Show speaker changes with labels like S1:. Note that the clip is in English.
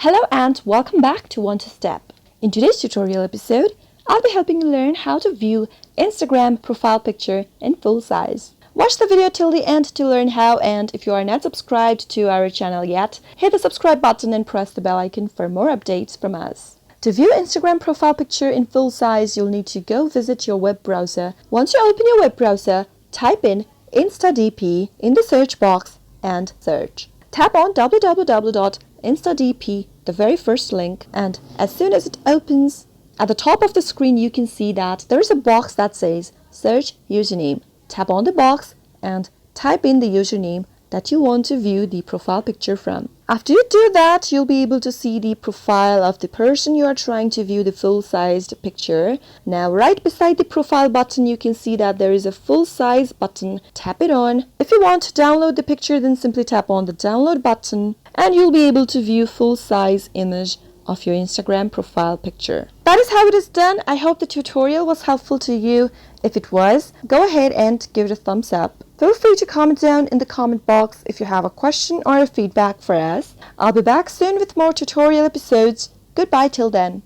S1: Hello and welcome back to One to Step. In today's tutorial episode, I'll be helping you learn how to view Instagram profile picture in full size. Watch the video till the end to learn how, and if you are not subscribed to our channel yet, hit the subscribe button and press the bell icon for more updates from us. To view Instagram profile picture in full size, you'll need to go visit your web browser. Once you open your web browser, type in InstaDP in the search box and search. Tap on www.instadp, the very first link, and as soon as it opens, at the top of the screen you can see that there is a box that says Search Username. Tap on the box and type in the username that you want to view the profile picture from. After you do that, you'll be able to see the profile of the person you are trying to view the full-sized picture. Now, right beside the profile button, you can see that there is a full-size button. Tap it on. If you want to download the picture, then simply tap on the download button and you'll be able to view full-size image of your Instagram profile picture. That is how it is done. I hope the tutorial was helpful to you. If it was, go ahead and give it a thumbs up. Feel free to comment down in the comment box if you have a question or a feedback for us. I'll be back soon with more tutorial episodes. Goodbye till then.